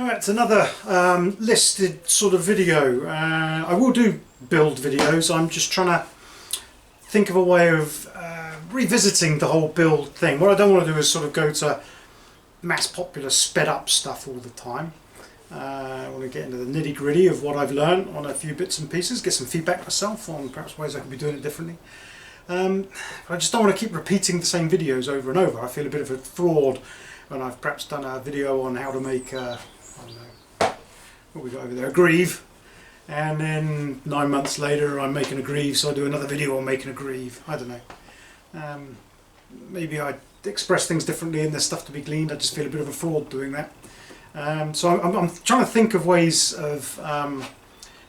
Alright, it's another listed sort of video. I will do build videos. I'm just trying to think of a way of revisiting the whole build thing. What I don't want to do is sort of go to mass popular sped up stuff all the time. I want to get into the nitty gritty of what I've learned on a few bits and pieces, get some feedback myself on perhaps ways I could be doing it differently. I just don't want to keep repeating the same videos over and over. I feel a bit of a fraud when I've perhaps done a video on how to make, I don't know, what we got over there, a greave, and then 9 months later I'm making a greave, so I do another video on making a greave. I don't know. Maybe I express things differently and there's stuff to be gleaned. I just feel a bit of a fraud doing that. So I'm trying to think of ways of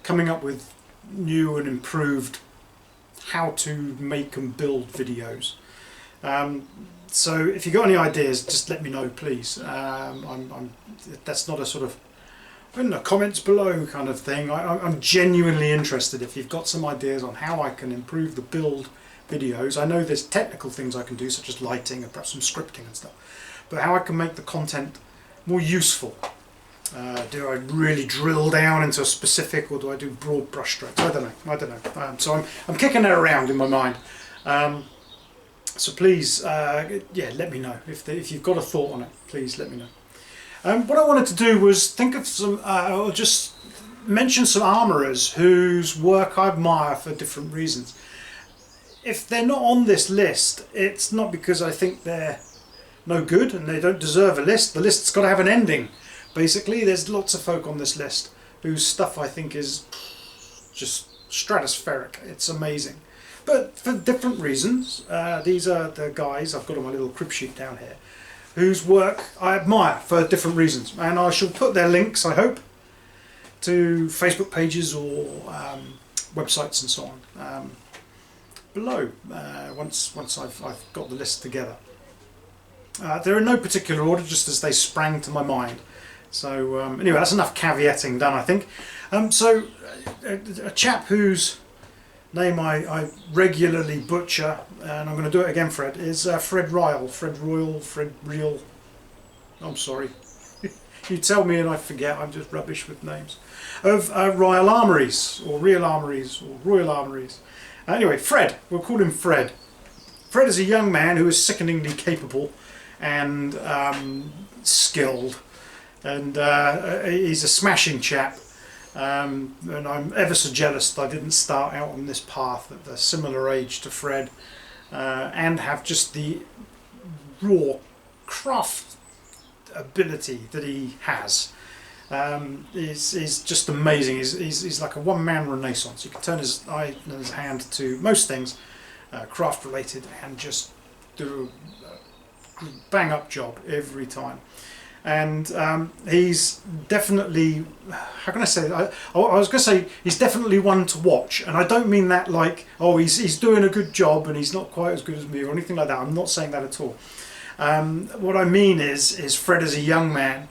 coming up with new and improved how to make and build videos. So if you've got any ideas, just let me know, please. That's not a sort of in the comments below kind of thing. I'm genuinely interested if you've got some ideas on how I can improve the build videos. I know there's technical things I can do, such as lighting and perhaps some scripting and stuff, but how I can make the content more useful. Do I really drill down into a specific, or do I do broad brushstrokes? I don't know. So I'm kicking that around in my mind. So please, yeah, let me know if you've got a thought on it. Please let me know. What I wanted to do was think of some, or just mention some armourers whose work I admire for different reasons. If they're not on this list, it's not because I think they're no good and they don't deserve a list. The list's got to have an ending. Basically, there's lots of folk on this list whose stuff I think is just stratospheric. It's amazing. But for different reasons. These are the guys I've got on my little crib sheet down here, whose work I admire for different reasons. And I shall put their links, I hope, to Facebook pages or websites and so on below, once I've got the list together. They're in no particular order, just as they sprang to my mind. So anyway, that's enough caveating done, I think. So a chap whose name I regularly butcher, and I'm going to do it again, Fred, is Fred Ryle. Fred Reel. I'm sorry. You tell me and I forget, I'm just rubbish with names. Of Ryle Armories, or Real Armories, or Royal Armories. Anyway, Fred, we'll call him Fred. Fred is a young man who is sickeningly capable and skilled, and he's a smashing chap, and I'm ever so jealous that I didn't start out on this path at a similar age to Fred, and have just the raw craft ability that he has. Is just amazing. He's like a one-man renaissance. You can turn his eye and his hand to most things craft related and just do a bang up job every time. And he's definitely, how can I say that? I was going to say he's definitely one to watch, and I don't mean that like, oh, he's doing a good job and he's not quite as good as me or anything like that. I'm not saying that at all. What I mean is Fred is a young man,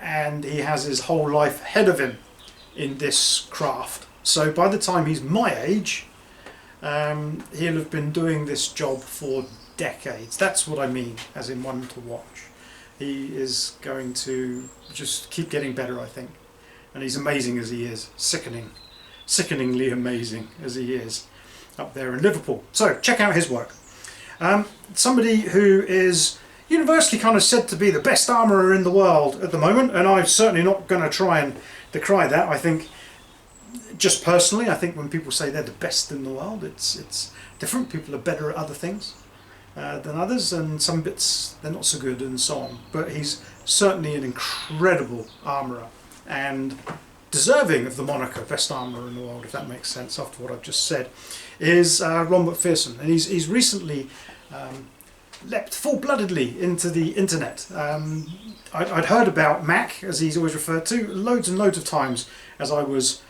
and he has his whole life ahead of him in this craft. So by the time he's my age, he'll have been doing this job for decades. That's what I mean, as in one to watch. He is going to just keep getting better, I think. And he's amazing as he is. Sickeningly amazing as he is up there in Liverpool. So check out his work. Somebody who is universally kind of said to be the best armourer in the world at the moment, and I'm certainly not going to try and decry that. I think, just personally, I think when people say they're the best in the world, it's different. People are better at other things than others, and some bits they're not so good and so on. But he's certainly an incredible armourer and deserving of the moniker best armourer in the world, if that makes sense after what I've just said, is Rob MacPherson. And he's recently leapt full-bloodedly into the internet. I'd heard about Mac, as he's always referred to, loads and loads of times as I was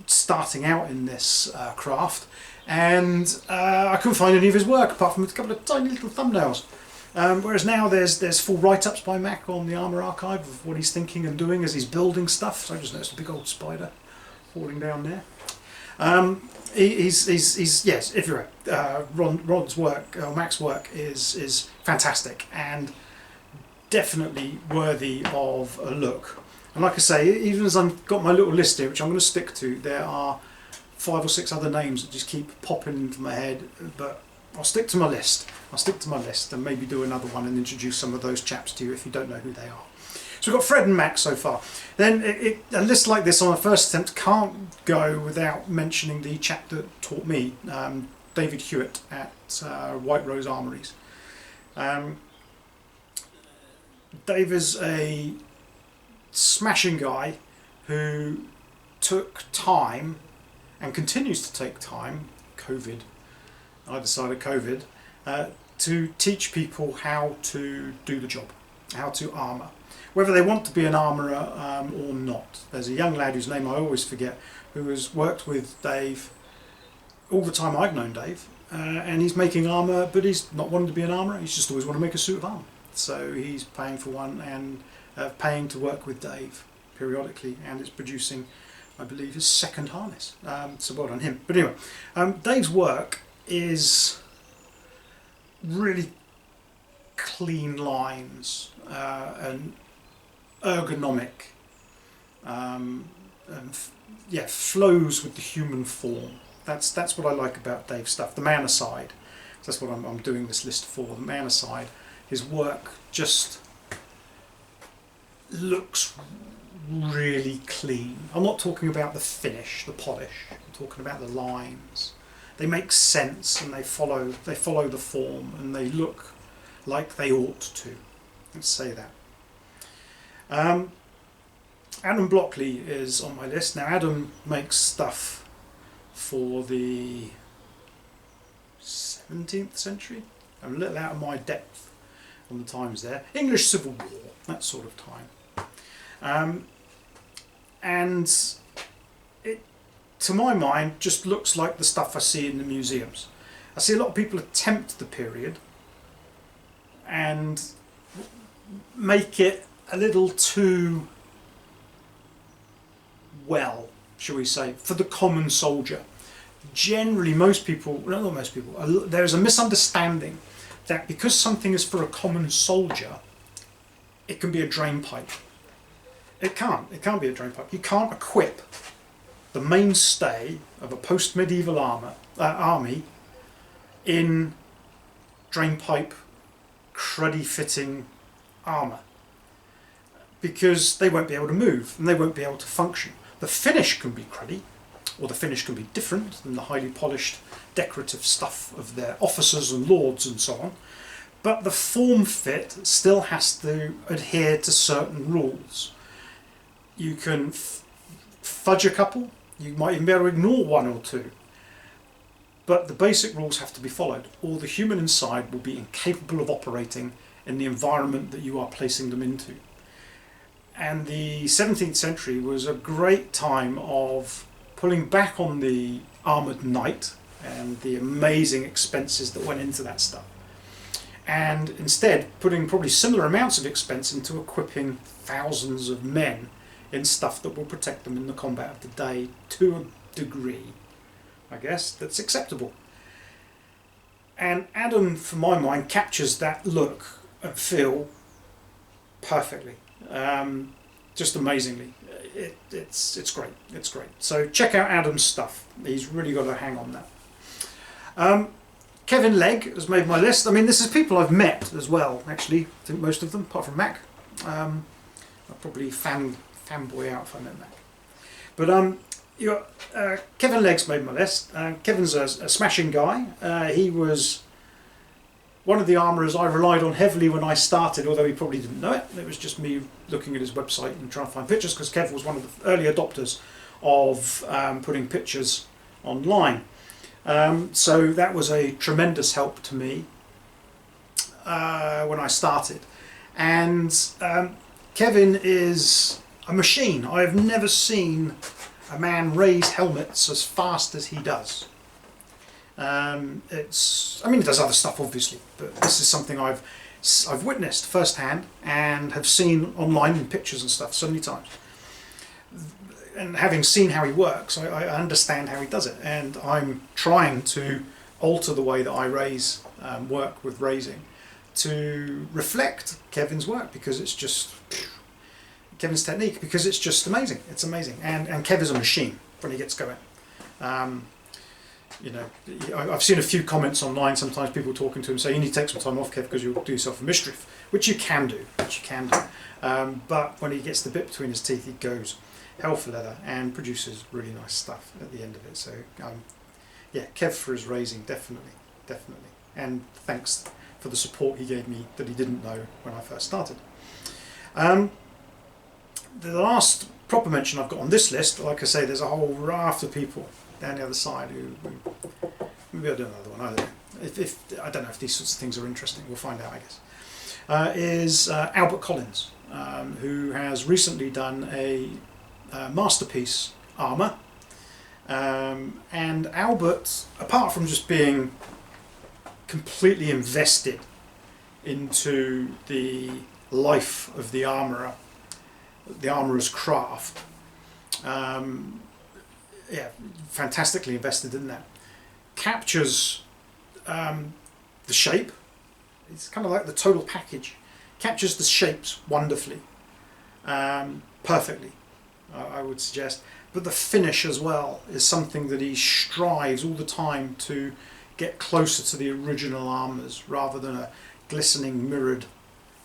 starting out in this craft, and I couldn't find any of his work apart from a couple of tiny little thumbnails. Whereas now there's full write-ups by Mac on the Armour Archive of what he's thinking and doing as he's building stuff. So I just noticed a big old spider falling down there. He's yes, if you're right, Rod's work, Mac's work is fantastic, and definitely worthy of a look. And like I say, even as I've got my little list here, which I'm going to stick to, there are 5 or 6 other names that just keep popping into my head, but I'll stick to my list. I'll stick to my list and maybe do another one and introduce some of those chaps to you if you don't know who they are. So we've got Fred and Mac so far. Then a list like this on a first attempt can't go without mentioning the chap that taught me, David Hewitt at White Rose Armories. Dave is a smashing guy who took time and continues to take time, either side of COVID, to teach people how to do the job, how to armour, whether they want to be an armourer or not. There's a young lad whose name I always forget, who has worked with Dave all the time I've known Dave, and he's making armour, but he's not wanting to be an armourer, he's just always wanted to make a suit of armour. So he's paying for one and paying to work with Dave periodically, and it's producing, I believe, his second harness. So well done him. But anyway, Dave's work is really clean lines and ergonomic, and yeah, flows with the human form. That's what I like about Dave's stuff. The man aside, that's what I'm doing this list for. The man aside, his work just looks really clean. I'm not talking about the finish, the polish. I'm talking about the lines. They make sense and they follow the form and they look like they ought to. Let's say that. Adam Blockley is on my list. Now Adam makes stuff for the 17th century. I'm a little out of my depth on the times there. English Civil War, that sort of time. And it, to my mind, just looks like the stuff I see in the museums. I see a lot of people attempt the period and make it a little too well, shall we say, for the common soldier. Generally, most people, well, not most people, there's a misunderstanding that because something is for a common soldier, it can be a drain pipe. It can't be a drain pipe. You can't equip the mainstay of a post-medieval army in drain pipe, cruddy fitting armour, because they won't be able to move and they won't be able to function. The finish can be cruddy, or the finish can be different than the highly polished decorative stuff of their officers and lords and so on, but the form fit still has to adhere to certain rules. You can fudge a couple, you might even be able to ignore one or two, but the basic rules have to be followed, or the human inside will be incapable of operating in the environment that you are placing them into. And the 17th century was a great time of pulling back on the armoured knight and the amazing expenses that went into that stuff, and instead putting probably similar amounts of expense into equipping thousands of men in stuff that will protect them in the combat of the day to a degree, I guess, that's acceptable. And Adam, for my mind, captures that look and feel perfectly. Just amazingly. It's great. It's great. So check out Adam's stuff. He's really got a hang on that. Kevin Legg has made my list. I mean, this is people I've met as well, actually. I think most of them, apart from Mac. I'll probably fanboy out if I met Mac. But Kevin Legg's made my list. Kevin's a smashing guy. He was one of the armourers I relied on heavily when I started, although he probably didn't know it. It was just me looking at his website and trying to find pictures, because Kev was one of the early adopters of putting pictures online. So that was a tremendous help to me when I started. And Kevin is a machine. I have never seen a man raise helmets as fast as he does. I mean, he does other stuff obviously, but this is something I've witnessed firsthand and have seen online in pictures and stuff so many times. And having seen how he works, I understand how he does it, and I'm trying to alter the way that I work with raising to reflect Kevin's work, because it's just Kevin's technique, because it's just amazing. It's amazing, and Kev is a machine when he gets going. You know, I've seen a few comments online. Sometimes people talking to him say, "You need to take some time off, Kev, because you'll do yourself a mischief," which you can do, but when he gets the bit between his teeth, he goes hell for leather and produces really nice stuff at the end of it. So yeah, Kev for his raising, definitely, and thanks for the support he gave me that he didn't know when I first started. The last proper mention I've got on this list, like I say, there's a whole raft of people down the other side who maybe I'll do another one. I don't know. If I don't know if these sorts of things are interesting, we'll find out, I guess. Is Albert Collins, who has recently done a masterpiece armour. And Albert, apart from just being completely invested into the life of the armourer, the armourer's craft, yeah, fantastically invested in that, captures the shape. It's kind of like the total package. Captures the shapes wonderfully, perfectly, I would suggest. But the finish as well is something that he strives all the time to get closer to the original armours, rather than a glistening mirrored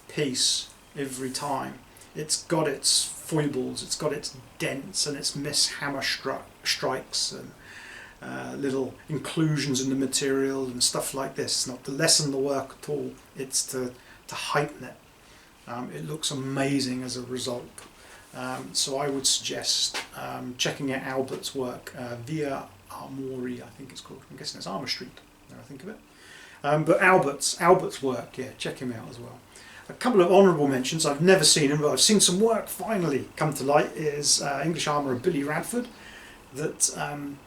piece every time. It's got its foibles, it's got its dents and its hammer strikes and little inclusions in the material and stuff like this. Not to lessen the work at all, it's to heighten it. It looks amazing as a result. So I would suggest checking out Albert's work via Armories, I think it's called. I'm guessing it's Armour Street, now I think of it. But Albert's work, yeah, check him out as well. A couple of honourable mentions. I've never seen him, but I've seen some work finally come to light. Is English armourer Billy Radford, that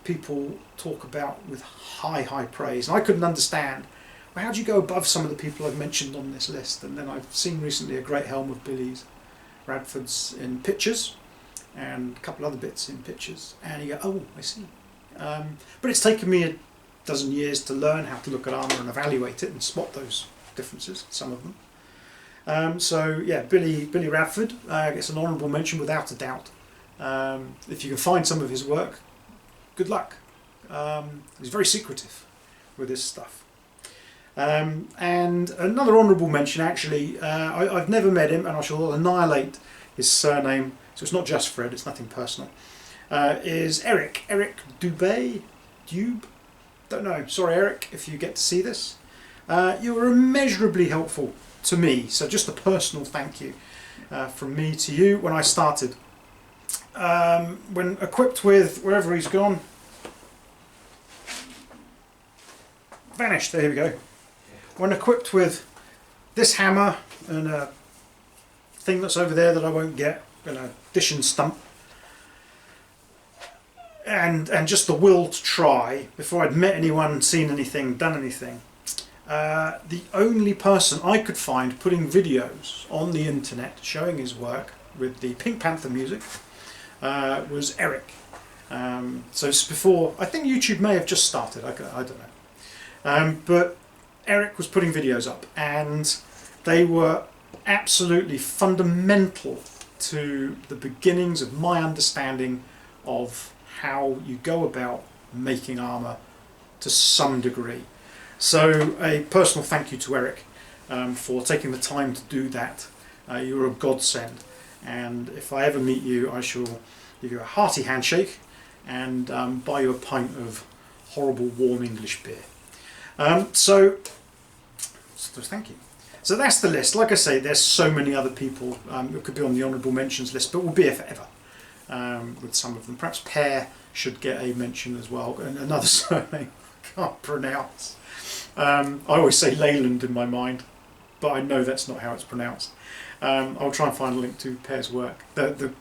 people talk about with high praise. And I couldn't understand, well, how do you go above some of the people I've mentioned on this list? And then I've seen recently a great helm of Billy's, Radford's, in pictures, and a couple other bits in pictures, and you go, oh, I see. But it's taken me a dozen years to learn how to look at armour and evaluate it and spot those differences, some of them. So yeah, Billy Radford gets an honourable mention without a doubt. If you can find some of his work, good luck. He's very secretive with his stuff. And another honourable mention, actually, I've never met him, and I shall annihilate his surname, so it's not just Fred, it's nothing personal, is Eric Dube? Don't know. Sorry, Eric, if you get to see this. You were immeasurably helpful to me, so just a personal thank you from me to you when I started. When equipped with, wherever he's gone, vanished, there we go. When equipped with this hammer and a thing that's over there that I won't get, and a dish and stump, and just the will to try, before I'd met anyone, seen anything, done anything, the only person I could find putting videos on the internet showing his work with the Pink Panther music was Eric. So it's before, I think YouTube may have just started, I don't know. But Eric was putting videos up, and they were absolutely fundamental to the beginnings of my understanding of how you go about making armour to some degree. So a personal thank you to Eric for taking the time to do that. You're a godsend, and if I ever meet you, I shall give you a hearty handshake and buy you a pint of horrible warm English beer. So thank you. So that's the list. Like I say, there's so many other people who could be on the honourable mentions list, but we'll be here forever with some of them. Perhaps Pear should get a mention as well, and another surname I can't pronounce. I always say Leyland in my mind, but I know that's not how it's pronounced. I'll try and find a link to Pear's work. The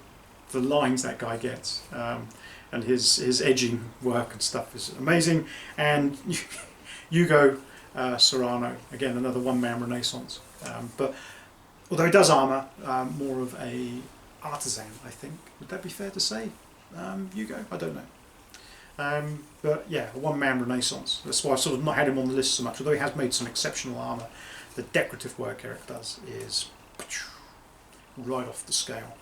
lines that guy gets, and his edging work and stuff is amazing. And Hugo Serrano, again, another one-man renaissance. But although he does armour, more of a artisan, I think. Would that be fair to say, Hugo? I don't know. But yeah, a one-man renaissance. That's why I've sort of not had him on the list so much, although he has made some exceptional armour The decorative work Eric does is right off the scale.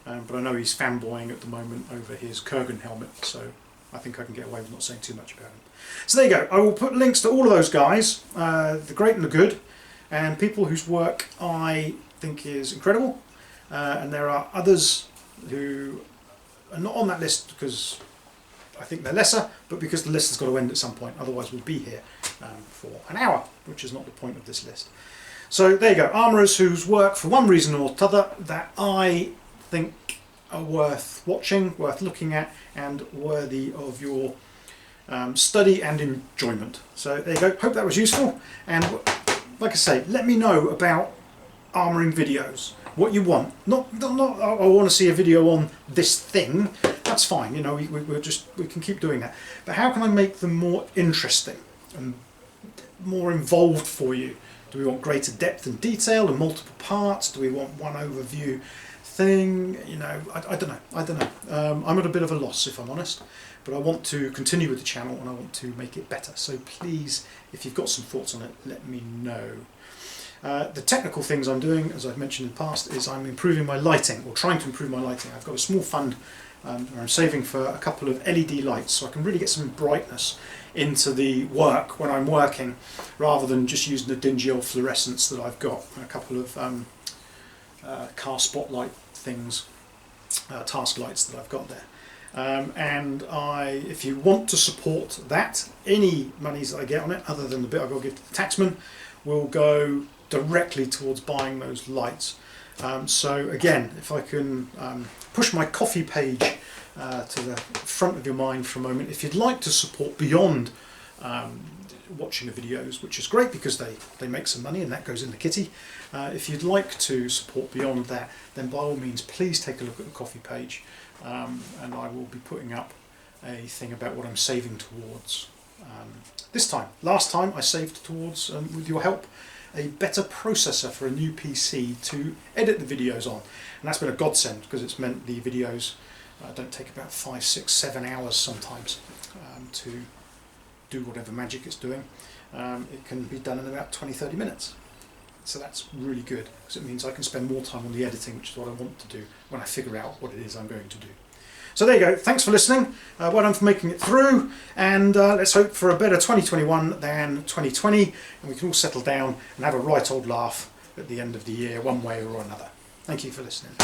But I know he's fanboying at the moment over his Kurgan helmet, so I think I can get away with not saying too much about him. So there you go. I will put links to all of those guys, the great and the good, and people whose work I think is incredible. And there are others who are not on that list because I think they're lesser, but because the list has got to end at some point. Otherwise we'll be here for an hour, which is not the point of this list. So there you go. Armourers whose work, for one reason or t'other, that I think are worth watching, worth looking at, and worthy of your study and enjoyment. So there you go. Hope that was useful. And like I say, let me know about armouring videos. What you want. Not I want to see a video on this thing. That's fine. You know, we can keep doing that. But how can I make them more interesting and more involved for you? Do we want greater depth and detail and multiple parts? Do we want one overview thing? You know, I don't know. I'm at a bit of a loss, if I'm honest. But I want to continue with the channel and I want to make it better. So please, if you've got some thoughts on it, let me know. The technical things I'm doing, as I've mentioned in the past, is I'm improving my lighting, or trying to improve my lighting. I've got a small fund where I'm saving for a couple of LED lights so I can really get some brightness into the work when I'm working, rather than just using the dingy old fluorescents that I've got, and a couple of car spotlight things, task lights that I've got there. And if you want to support that, any monies that I get on it, other than the bit I've got to give to the taxman, will go directly towards buying those lights. So again, if I can push my coffee page to the front of your mind for a moment, if you'd like to support beyond watching the videos, which is great because they make some money and that goes in the kitty. If you'd like to support beyond that, then by all means please take a look at the coffee page, and I will be putting up a thing about what I'm saving towards this time. Last time I saved towards, with your help, a better processor for a new PC to edit the videos on, and that's been a godsend because it's meant the videos don't take about 5, 6, 7 hours sometimes to do whatever magic it's doing. It can be done in about 20-30 minutes. So that's really good because it means I can spend more time on the editing, which is what I want to do when I figure out what it is I'm going to do. So there you go. Thanks for listening. Well done for making it through, and let's hope for a better 2021 than 2020, and we can all settle down and have a right old laugh at the end of the year, one way or another. Thank you for listening.